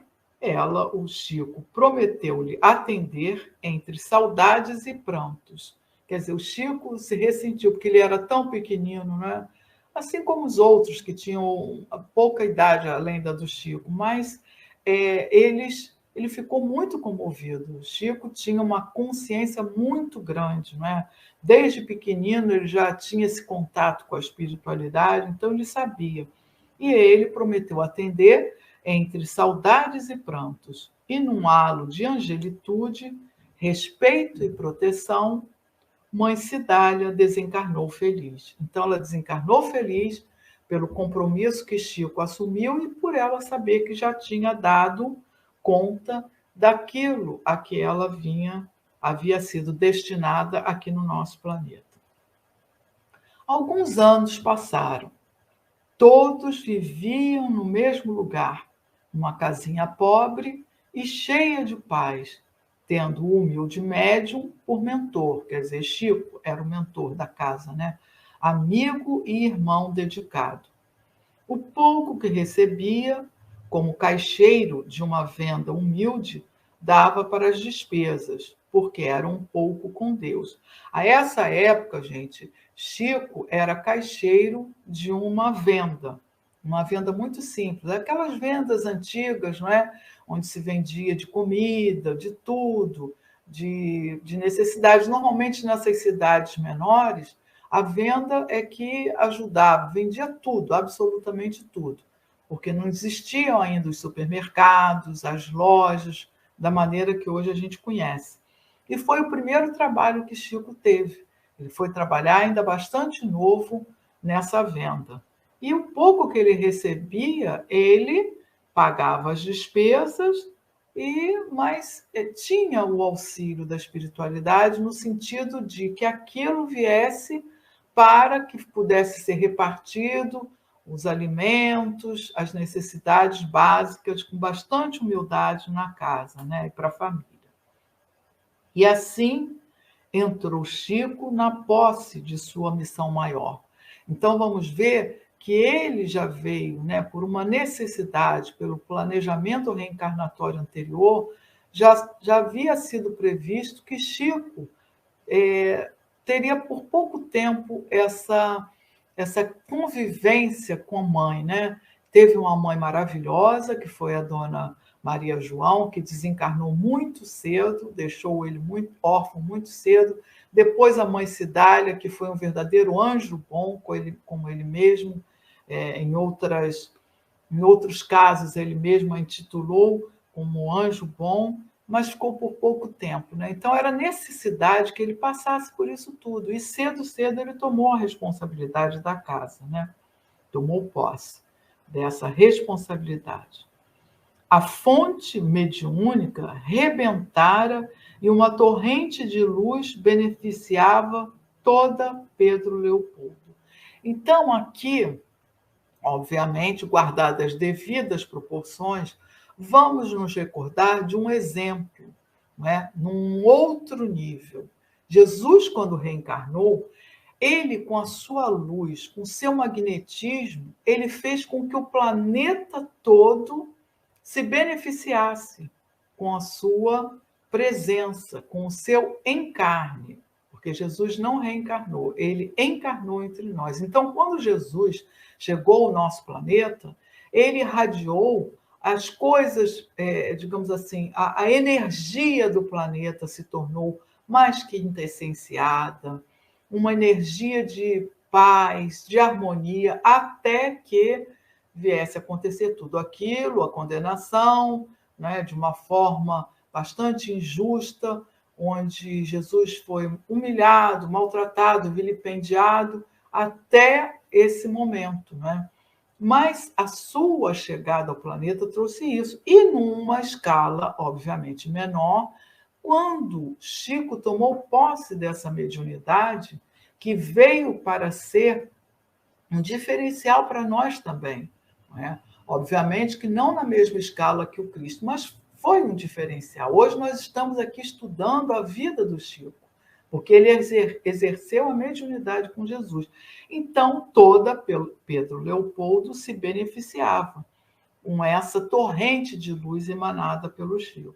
o Chico, prometeu-lhe atender entre saudades e prantos. Quer dizer, o Chico se ressentiu, porque ele era tão pequenino, né? Assim como os outros que tinham pouca idade além da do Chico, mas ele ficou muito comovido. O Chico tinha uma consciência muito grande, né? Desde pequenino ele já tinha esse contato com a espiritualidade, então ele sabia. E ele prometeu atender entre saudades e prantos, e num halo de angelitude, respeito e proteção, mãe Cidália desencarnou feliz. Então, ela desencarnou feliz pelo compromisso que Chico assumiu e por ela saber que já tinha dado conta daquilo a que ela havia sido destinada aqui no nosso planeta. Alguns anos passaram Todos viviam no mesmo lugar, numa casinha pobre e cheia de paz, tendo o humilde médium por mentor, quer dizer, Chico era o mentor da casa, né? Amigo e irmão dedicado. O pouco que recebia, como caixeiro de uma venda humilde, dava para as despesas, porque era um pouco com Deus. A essa época, gente, Chico era caixeiro de uma venda muito simples, aquelas vendas antigas, não é? Onde se vendia de comida, de tudo, de necessidades. Normalmente nessas cidades menores, a venda é que ajudava, vendia tudo, absolutamente tudo, porque não existiam ainda os supermercados, as lojas, da maneira que hoje a gente conhece. E foi o primeiro trabalho que Chico teve. Ele foi trabalhar ainda bastante novo nessa venda. E o pouco que ele recebia, ele pagava as despesas, mas tinha o auxílio da espiritualidade no sentido de que aquilo viesse para que pudesse ser repartido os alimentos, as necessidades básicas, com bastante humildade na casa, né, e para a família. E assim entrou Chico na posse de sua missão maior. Então vamos ver que ele já veio, né, por uma necessidade, pelo planejamento reencarnatório anterior, já havia sido previsto que Chico teria por pouco tempo essa convivência com a mãe, né? Teve uma mãe maravilhosa, que foi a dona Maria João, que desencarnou muito cedo, deixou ele muito órfão muito cedo. Depois a mãe Cidália, que foi um verdadeiro anjo bom, como ele mesmo, em outros casos ele mesmo a intitulou como anjo bom, mas ficou por pouco tempo, né? Então era necessidade que ele passasse por isso tudo. E cedo ele tomou a responsabilidade da casa, né? Tomou posse dessa responsabilidade. A fonte mediúnica rebentara e uma torrente de luz beneficiava toda Pedro Leopoldo. Então, aqui, obviamente, guardadas as devidas proporções, vamos nos recordar de um exemplo, né? Num outro nível. Jesus, quando reencarnou, ele, com a sua luz, com o seu magnetismo, ele fez com que o planeta todo se beneficiasse com a sua presença, com o seu encarne, porque Jesus não reencarnou, ele encarnou entre nós. Então, quando Jesus chegou ao nosso planeta, ele irradiou as coisas, digamos assim, a energia do planeta se tornou mais quintessenciada, uma energia de paz, de harmonia, até que viesse a acontecer tudo aquilo, a condenação, né, de uma forma bastante injusta, onde Jesus foi humilhado, maltratado, vilipendiado, até esse momento, né? Mas a sua chegada ao planeta trouxe isso. E numa escala, obviamente, menor, quando Chico tomou posse dessa mediunidade, que veio para ser um diferencial para nós também. Não é? Obviamente que não na mesma escala que o Cristo, mas foi um diferencial. Hoje nós estamos aqui estudando a vida do Chico, porque ele exerceu a mediunidade com Jesus. Então, toda Pedro Leopoldo se beneficiava com essa torrente de luz emanada pelo Chico.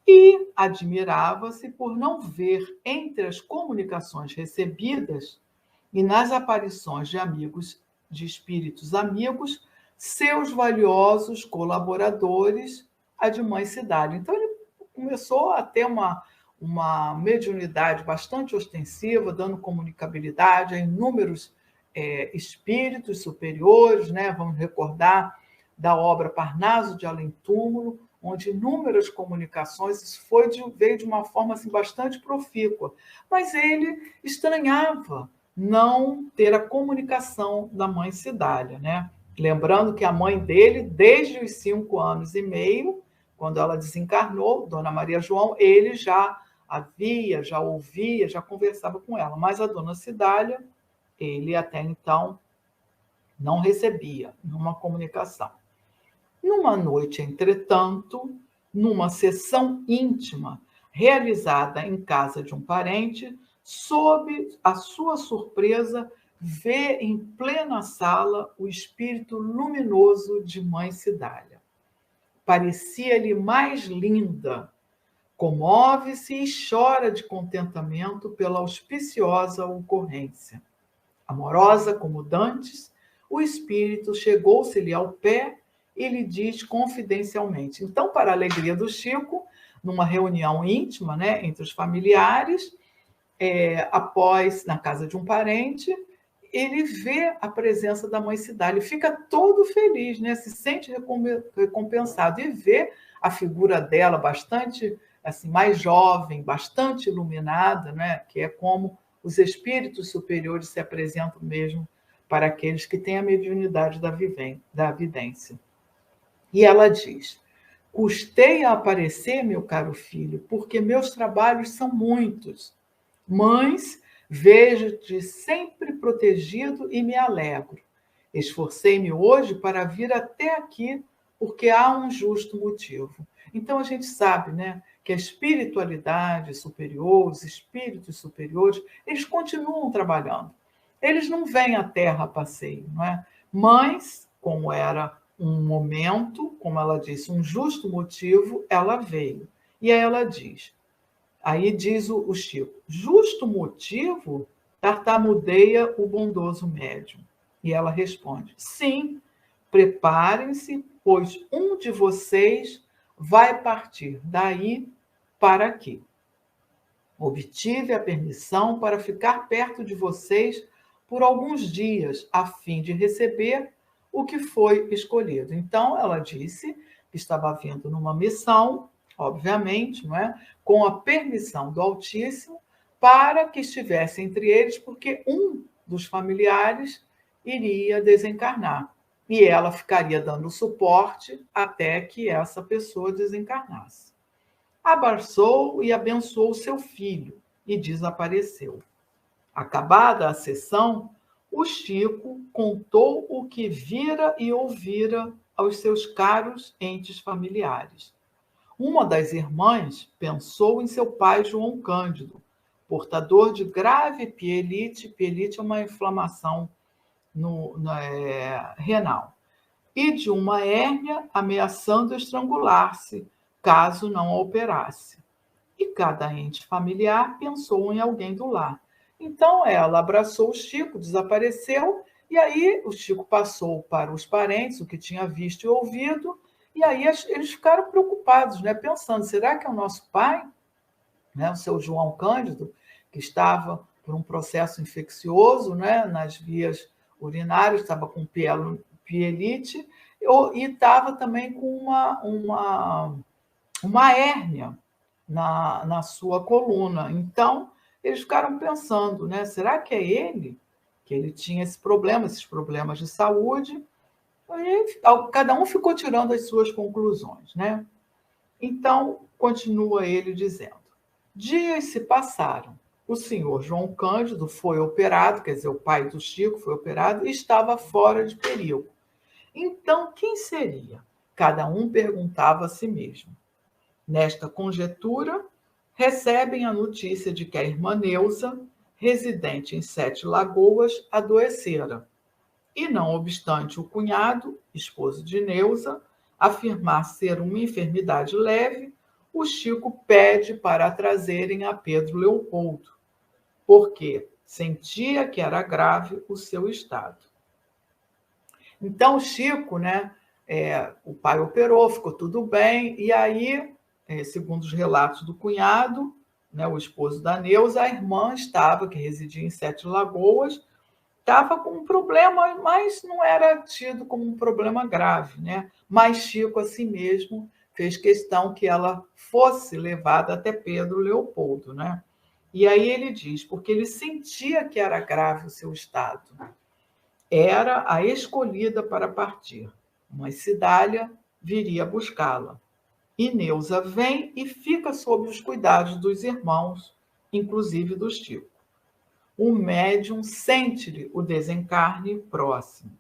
E admirava-se por não ver entre as comunicações recebidas e nas aparições de amigos, de espíritos amigos, seus valiosos colaboradores, a de Mãe Cidália. Então, ele começou a ter uma mediunidade bastante ostensiva, dando comunicabilidade a inúmeros espíritos superiores, né? Vamos recordar da obra Parnaso de Além Túmulo, onde inúmeras comunicações, isso veio de uma forma assim, bastante profícua. Mas ele estranhava não ter a comunicação da Mãe Cidália, né? Lembrando que a mãe dele, desde os 5 anos e meio, quando ela desencarnou, Dona Maria João, ele já ouvia, já conversava com ela. Mas a Dona Cidália, ele até então não recebia nenhuma comunicação. Numa noite, entretanto, numa sessão íntima realizada em casa de um parente, sob a sua surpresa, vê em plena sala o espírito luminoso de Mãe Cidália. Parecia-lhe mais linda, comove-se e chora de contentamento pela auspiciosa ocorrência. Amorosa como dantes, o espírito chegou-se-lhe ao pé e lhe diz confidencialmente. Então, para a alegria do Chico, numa reunião íntima, né, entre os familiares, após, na casa de um parente, ele vê a presença da Mãe Cidália, fica todo feliz, né, se sente recompensado e vê a figura dela bastante assim, mais jovem, bastante iluminada, né, que é como os espíritos superiores se apresentam mesmo para aqueles que têm a mediunidade da vidência. E ela diz: custei a aparecer, meu caro filho, porque meus trabalhos são muitos. Mães, vejo-te sempre protegido e me alegro. Esforcei-me hoje para vir até aqui, porque há um justo motivo. Então a gente sabe, né, que a espiritualidade superior, os espíritos superiores, eles continuam trabalhando. Eles não vêm à Terra a passeio, não é? Mas, como era um momento, como ela disse, um justo motivo, ela veio. E aí ela diz, aí diz o Chico, justo motivo? Tartamudeia o bondoso médium. E ela responde, sim, preparem-se, pois um de vocês vai partir daí para aqui. Obtive a permissão para ficar perto de vocês por alguns dias, a fim de receber o que foi escolhido. Então, ela disse que estava vindo numa missão, obviamente, não é? Com a permissão do Altíssimo, para que estivesse entre eles, porque um dos familiares iria desencarnar. E ela ficaria dando suporte até que essa pessoa desencarnasse. Abraçou e abençoou seu filho e desapareceu. Acabada a sessão, o Chico contou o que vira e ouvira aos seus caros entes familiares. Uma das irmãs pensou em seu pai João Cândido, portador de grave pielite. Pielite é uma inflamação renal. E de uma hérnia ameaçando estrangular-se, caso não a operasse. E cada ente familiar pensou em alguém do lar. Então ela abraçou o Chico, desapareceu, e aí o Chico passou para os parentes o que tinha visto e ouvido, e aí eles ficaram preocupados, né, pensando, será que é o nosso pai, né, o seu João Cândido, que estava por um processo infeccioso, né, nas vias urinárias, estava com pielite, e estava também com uma hérnia na sua coluna. Então, eles ficaram pensando, né? Será que é ele? Que ele tinha esses problemas de saúde. E cada um ficou tirando as suas conclusões, né? Então, continua ele dizendo, dias se passaram. O senhor João Cândido foi operado, quer dizer, o pai do Chico foi operado e estava fora de perigo. Então, quem seria? Cada um perguntava a si mesmo. Nesta conjetura, recebem a notícia de que a irmã Neuza, residente em Sete Lagoas, adoecera. E, não obstante o cunhado, esposo de Neuza, afirmar ser uma enfermidade leve, o Chico pede para a trazerem a Pedro Leopoldo, porque sentia que era grave o seu estado. Então, o Chico, né, o pai operou, ficou tudo bem, e aí, segundo os relatos do cunhado, né, o esposo da Neuza, a irmã que residia em Sete Lagoas, estava com um problema, mas não era tido como um problema grave, né? Mas Chico, assim mesmo, fez questão que ela fosse levada até Pedro Leopoldo, né? E aí ele diz, porque ele sentia que era grave o seu estado. Era a escolhida para partir. Mãe Cidália viria buscá-la. E Neuza vem e fica sob os cuidados dos irmãos, inclusive do Chico. O médium sente-lhe o desencarne próximo.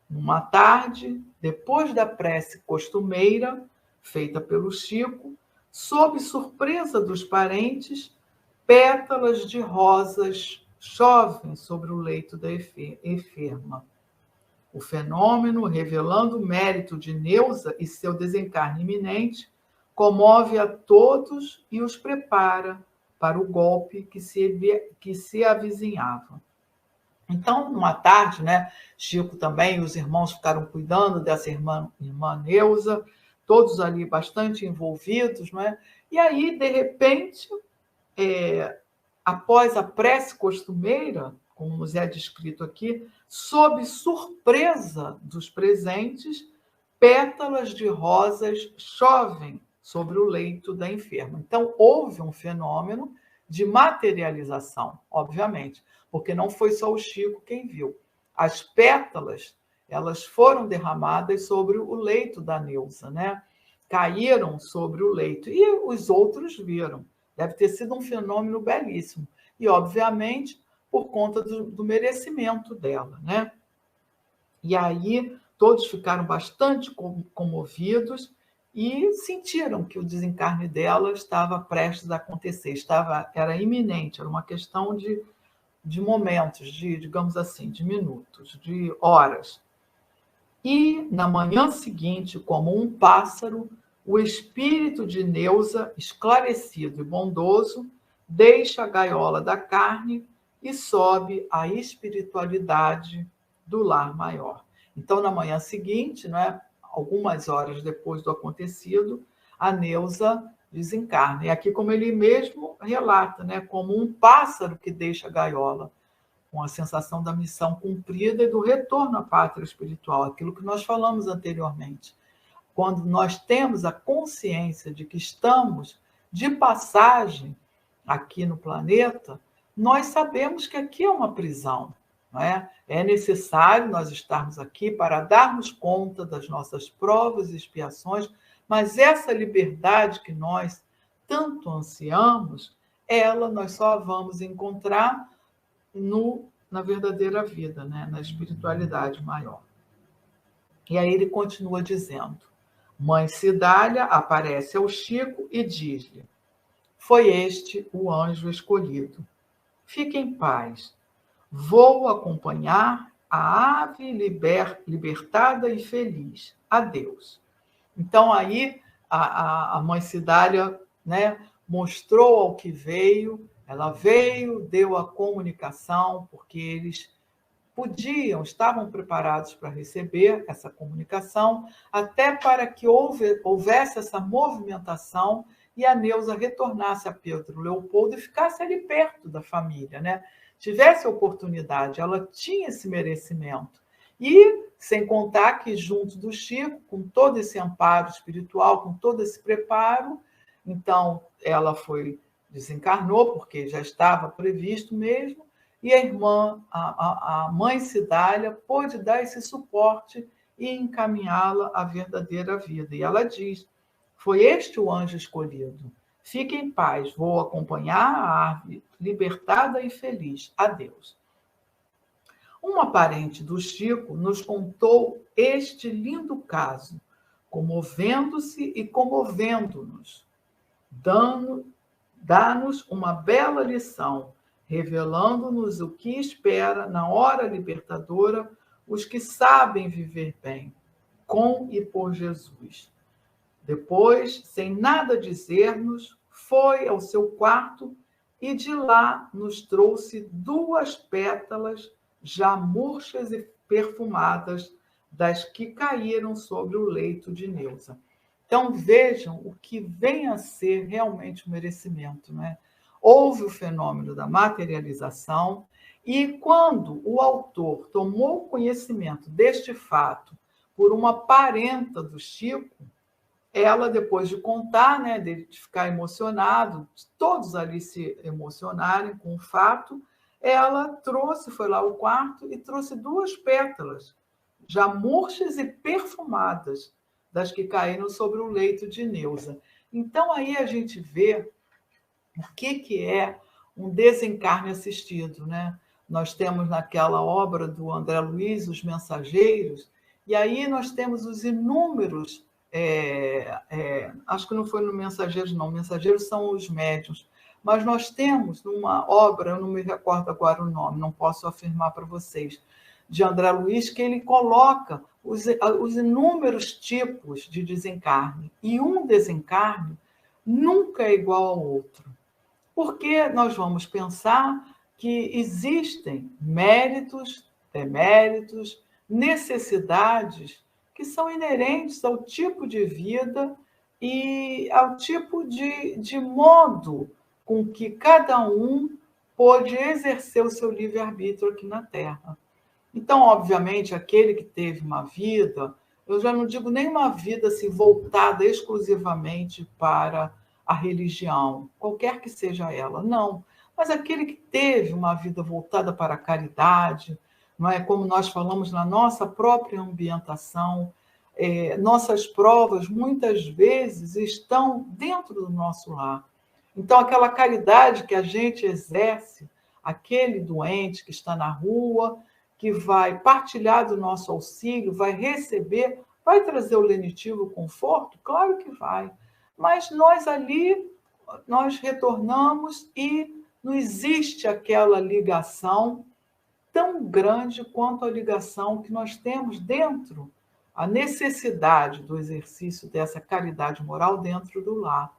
Numa tarde, depois da prece costumeira, feita pelo Chico, sob surpresa dos parentes, pétalas de rosas chovem sobre o leito da enferma. O fenômeno, revelando o mérito de Neusa e seu desencarne iminente, comove a todos e os prepara para o golpe que se avizinhava. Então, numa tarde, né, Chico também e os irmãos ficaram cuidando dessa irmã Neusa, todos ali bastante envolvidos, não é? E aí, de repente, após a prece costumeira, como nos é descrito aqui, sob surpresa dos presentes, pétalas de rosas chovem sobre o leito da enferma. Então, houve um fenômeno de materialização, obviamente, porque não foi só o Chico quem viu. As pétalas, elas foram derramadas sobre o leito da Neusa, né? Caíram sobre o leito e os outros viram. Deve ter sido um fenômeno belíssimo. E, obviamente, por conta do merecimento dela, né? E aí todos ficaram bastante comovidos e sentiram que o desencarne dela estava prestes a acontecer, era iminente, era uma questão de momentos, digamos assim, de minutos, de horas. E, na manhã seguinte, como um pássaro, o espírito de Neusa, esclarecido e bondoso, deixa a gaiola da carne e sobe à espiritualidade do lar maior. Então, na manhã seguinte, né, algumas horas depois do acontecido, a Neusa desencarna. E aqui, como ele mesmo relata, né, como um pássaro que deixa a gaiola, com a sensação da missão cumprida e do retorno à pátria espiritual, aquilo que nós falamos anteriormente. Quando nós temos a consciência de que estamos de passagem aqui no planeta, nós sabemos que aqui é uma prisão. Não é? É necessário nós estarmos aqui para darmos conta das nossas provas e expiações, mas essa liberdade que nós tanto ansiamos, ela nós só vamos encontrar na verdadeira vida, né? Na espiritualidade maior. E aí ele continua dizendo: Mãe Cidália aparece ao Chico e diz-lhe: foi este o anjo escolhido. Fique em paz. Vou acompanhar a ave libertada e feliz. Adeus. Então aí a Mãe Cidália, né, mostrou ao que veio. Ela veio, deu a comunicação, porque eles estavam preparados para receber essa comunicação, até para que houvesse essa movimentação e a Neusa retornasse a Pedro Leopoldo e ficasse ali perto da família, né? Tivesse a oportunidade, ela tinha esse merecimento. E, sem contar que, junto do Chico, com todo esse amparo espiritual, com todo esse preparo, então ela desencarnou, porque já estava previsto mesmo, e a irmã, a Mãe Cidália, pôde dar esse suporte e encaminhá-la à verdadeira vida. E ela diz: foi este o anjo escolhido. Fique em paz, vou acompanhar a árvore libertada e feliz. Adeus. Uma parente do Chico nos contou este lindo caso, comovendo-se e comovendo-nos, dá-nos uma bela lição, revelando-nos o que espera na hora libertadora os que sabem viver bem, com e por Jesus. Depois, sem nada dizer-nos, foi ao seu quarto e de lá nos trouxe 2 pétalas já murchas e perfumadas das que caíram sobre o leito de Neusa. Então, vejam o que vem a ser realmente o merecimento, né? Houve o fenômeno da materialização e quando o autor tomou conhecimento deste fato por uma parenta do Chico, ela, depois de contar, né, de ficar emocionado, todos ali se emocionarem com o fato, ela foi lá ao quarto e trouxe 2 pétalas, já murchas e perfumadas, das que caíram sobre o leito de Neusa. Então, aí a gente vê o que é um desencarne assistido, né? Nós temos naquela obra do André Luiz, Os Mensageiros, E aí nós temos os inúmeros, acho que não foi no Mensageiros, não, Mensageiros são os médiuns, mas nós temos numa obra, eu não me recordo agora o nome, não posso afirmar para vocês, de André Luiz, que ele coloca os inúmeros tipos de desencarne, e um desencarne nunca é igual ao outro, porque nós vamos pensar que existem méritos, deméritos, necessidades que são inerentes ao tipo de vida e ao tipo de modo com que cada um pôde exercer o seu livre-arbítrio aqui na Terra. Então, obviamente, aquele que teve uma vida, eu já não digo nem uma vida assim, voltada exclusivamente para a religião, qualquer que seja ela, não. Mas aquele que teve uma vida voltada para a caridade, não é? Como nós falamos na nossa própria ambientação, nossas provas muitas vezes estão dentro do nosso lar. Então, aquela caridade que a gente exerce, aquele doente que está na rua, que vai partilhar do nosso auxílio, vai receber, vai trazer o lenitivo, o conforto? Claro que vai. Mas nós ali, nós retornamos e não existe aquela ligação tão grande quanto a ligação que nós temos dentro, a necessidade do exercício dessa caridade moral dentro do lar.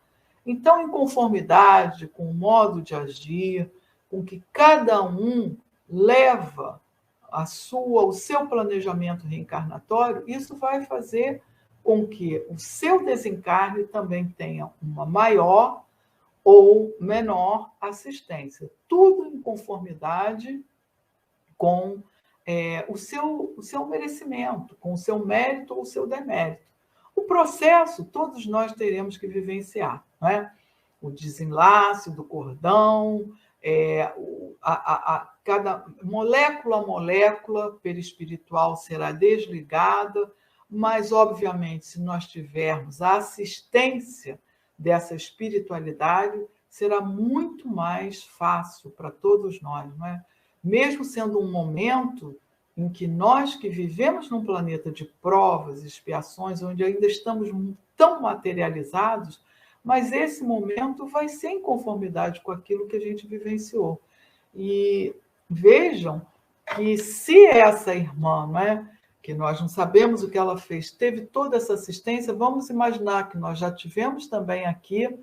Então, em conformidade com o modo de agir, com que cada um leva o seu planejamento reencarnatório, isso vai fazer com que o seu desencarne também tenha uma maior ou menor assistência. Tudo em conformidade com o seu merecimento, com o seu mérito ou o seu demérito. O processo, todos nós teremos que vivenciar, não é? O desenlace do cordão, cada molécula a molécula perispiritual será desligada, mas, obviamente, se nós tivermos a assistência dessa espiritualidade, será muito mais fácil para todos nós, não é? Mesmo sendo um momento em que nós que vivemos num planeta de provas, expiações, onde ainda estamos tão materializados, mas esse momento vai ser em conformidade com aquilo que a gente vivenciou. E vejam que se essa irmã, né, que nós não sabemos o que ela fez, teve toda essa assistência, vamos imaginar que nós já tivemos também aqui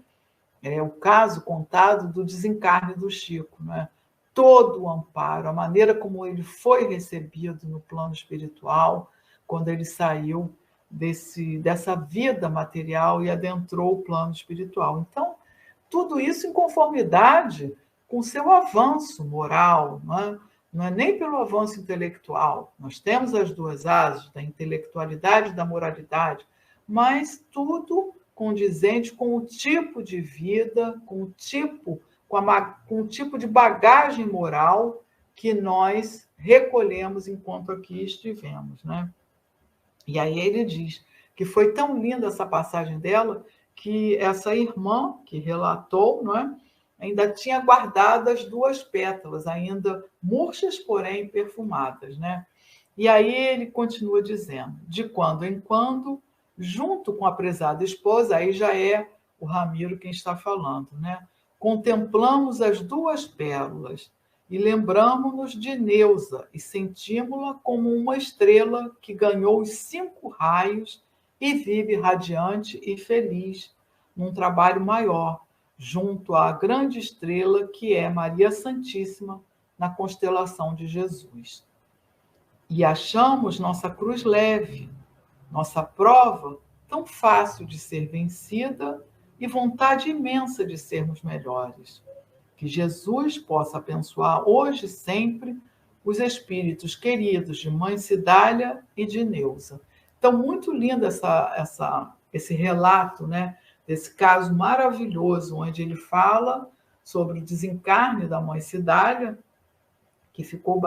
o caso contado do desencarne do Chico, né? Todo o amparo, a maneira como ele foi recebido no plano espiritual, quando ele saiu dessa vida material e adentrou o plano espiritual. Então, tudo isso em conformidade com o seu avanço moral, não é nem pelo avanço intelectual. Nós temos as duas asas, da intelectualidade e da moralidade, mas tudo condizente com o tipo de vida, com o tipo de bagagem moral que nós recolhemos enquanto aqui estivemos, né? E aí ele diz que foi tão linda essa passagem dela que essa irmã que relatou, não é, ainda tinha guardado as 2 pétalas, ainda murchas, porém perfumadas, né? E aí ele continua dizendo, de quando em quando, junto com a prezada esposa, aí já é o Ramiro quem está falando, né? Contemplamos as 2 pérolas e lembramos-nos de Neusa e sentimos-la como uma estrela que ganhou os 5 raios e vive radiante e feliz num trabalho maior, junto à grande estrela que é Maria Santíssima na constelação de Jesus. E achamos nossa cruz leve, nossa prova tão fácil de ser vencida e vontade imensa de sermos melhores. Que Jesus possa abençoar hoje e sempre os espíritos queridos de Mãe Cidália e de Neusa. Então, muito lindo esse relato, né, desse caso maravilhoso, onde ele fala sobre o desencarne da Mãe Cidália, que ficou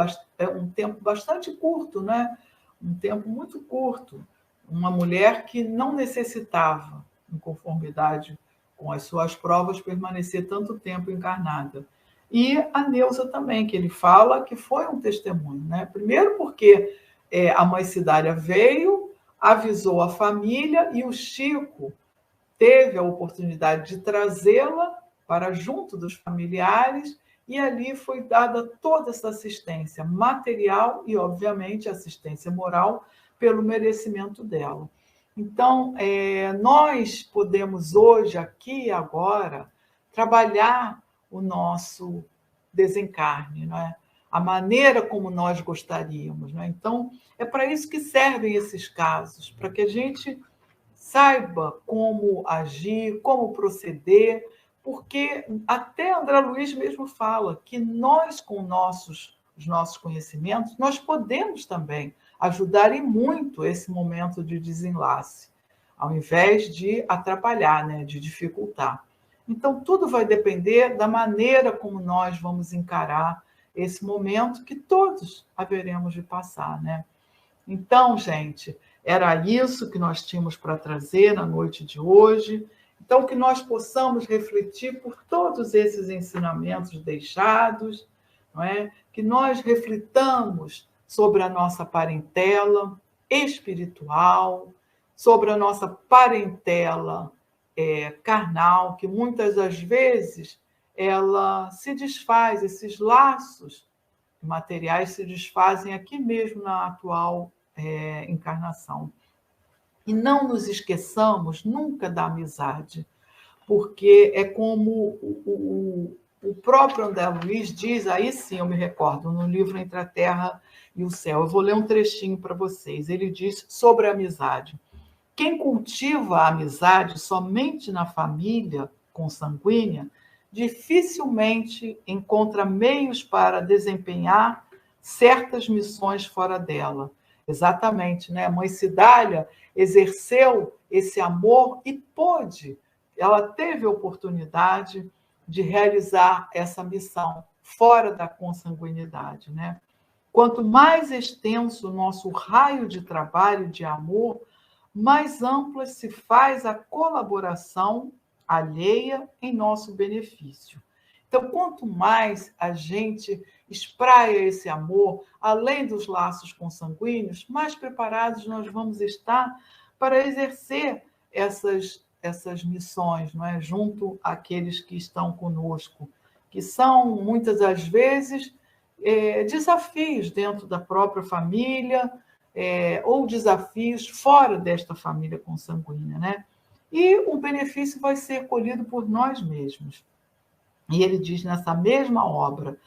um tempo bastante curto, né? Um tempo muito curto. Uma mulher que não necessitava, em conformidade com as suas provas, permanecer tanto tempo encarnada. E a Neusa também, que ele fala que foi um testemunho, né? Primeiro porque a mãe Cidália veio, avisou a família e o Chico teve a oportunidade de trazê-la para junto dos familiares e ali foi dada toda essa assistência material e, obviamente, assistência moral pelo merecimento dela. Então, nós podemos hoje, aqui e agora, trabalhar o nosso desencarne, não é? A maneira como nós gostaríamos. Não é? Então, é para isso que servem esses casos, para que a gente saiba como agir, como proceder, porque até André Luiz mesmo fala que nós, com os nossos conhecimentos, nós podemos também ajudar e muito esse momento de desenlace, ao invés de atrapalhar, né, de dificultar. Então, tudo vai depender da maneira como nós vamos encarar esse momento que todos haveremos de passar, né? Então, gente, era isso que nós tínhamos para trazer na noite de hoje. Então, que nós possamos refletir por todos esses ensinamentos deixados, não é? Que nós reflitamos sobre a nossa parentela espiritual, sobre a nossa parentela carnal, que muitas das vezes ela se desfaz, esses laços materiais se desfazem aqui mesmo na atual encarnação. E não nos esqueçamos nunca da amizade, porque é como o próprio André Luiz diz, aí sim eu me recordo, no livro Entre a Terra e o Céu. Eu vou ler um trechinho para vocês. Ele diz sobre a amizade. Quem cultiva a amizade somente na família consanguínea dificilmente encontra meios para desempenhar certas missões fora dela. Exatamente, né? A mãe Cidália exerceu esse amor e pôde, ela teve a oportunidade de realizar essa missão fora da consanguinidade, né? Quanto mais extenso o nosso raio de trabalho de amor, mais ampla se faz a colaboração alheia em nosso benefício. Então, quanto mais a gente espraia esse amor, além dos laços consanguíneos, mais preparados nós vamos estar para exercer essas missões, não é? Junto àqueles que estão conosco, que são, muitas das vezes, desafios dentro da própria família, ou desafios fora desta família consanguínea, né? E o benefício vai ser colhido por nós mesmos. E ele diz nessa mesma obra: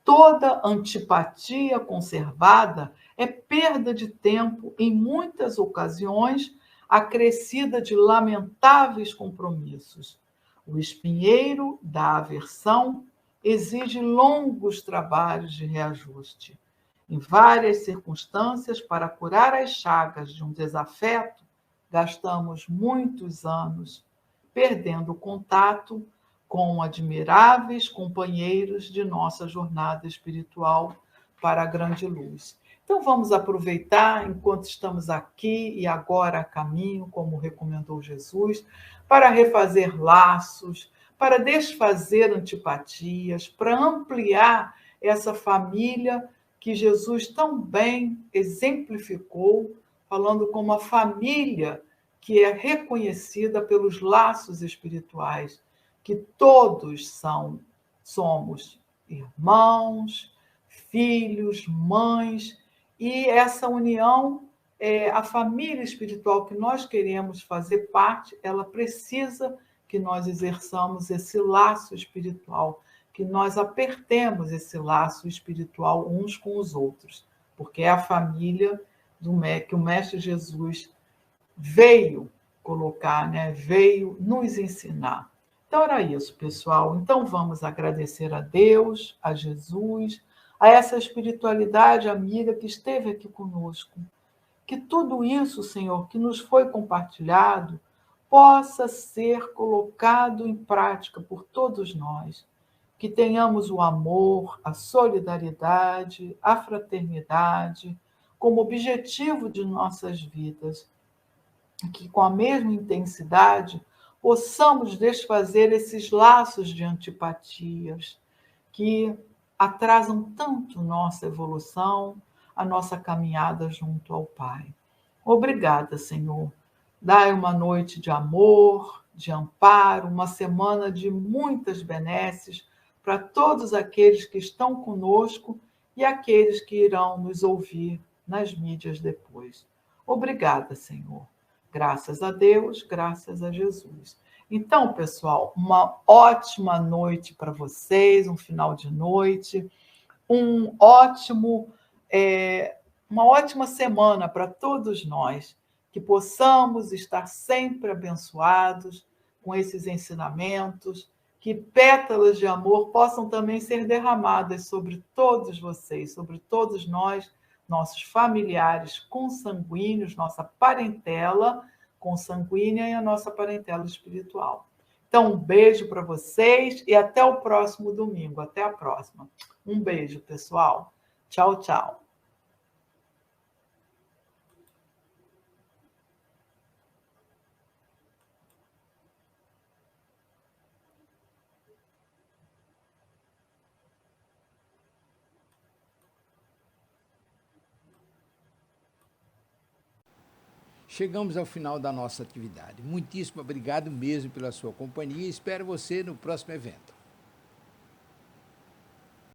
toda antipatia conservada é perda de tempo, em muitas ocasiões, acrescida de lamentáveis compromissos. O espinheiro da aversão exige longos trabalhos de reajuste. Em várias circunstâncias, para curar as chagas de um desafeto, gastamos muitos anos perdendo o contato com admiráveis companheiros de nossa jornada espiritual para a grande luz. Então, vamos aproveitar, enquanto estamos aqui e agora a caminho, como recomendou Jesus, para refazer laços, para desfazer antipatias, para ampliar essa família que Jesus tão bem exemplificou, falando como a família que é reconhecida pelos laços espirituais, que todos somos irmãos, filhos, mães, e essa união, a família espiritual que nós queremos fazer parte, ela precisa que nós exerçamos esse laço espiritual, que nós apertemos esse laço espiritual uns com os outros, porque é a família que o Mestre Jesus veio colocar, né? Veio nos ensinar. Então era isso, pessoal. Então vamos agradecer a Deus, a Jesus, a essa espiritualidade amiga que esteve aqui conosco. Que tudo isso, Senhor, que nos foi compartilhado, possa ser colocado em prática por todos nós. Que tenhamos o amor, a solidariedade, a fraternidade como objetivo de nossas vidas. Que com a mesma intensidade possamos desfazer esses laços de antipatias que atrasam tanto nossa evolução, a nossa caminhada junto ao Pai. Obrigada, Senhor. Dai uma noite de amor, de amparo, uma semana de muitas benesses para todos aqueles que estão conosco e aqueles que irão nos ouvir nas mídias depois. Obrigada, Senhor. Graças a Deus, graças a Jesus. Então, pessoal, uma ótima noite para vocês, um final de noite, uma ótima semana para todos nós, que possamos estar sempre abençoados com esses ensinamentos, que pétalas de amor possam também ser derramadas sobre todos vocês, sobre todos nós, nossos familiares consanguíneos, nossa parentela consanguínea e a nossa parentela espiritual. Então, um beijo para vocês e até o próximo domingo. Até a próxima. Um beijo, pessoal. Tchau, tchau. Chegamos ao final da nossa atividade. Muitíssimo obrigado mesmo pela sua companhia e espero você no próximo evento.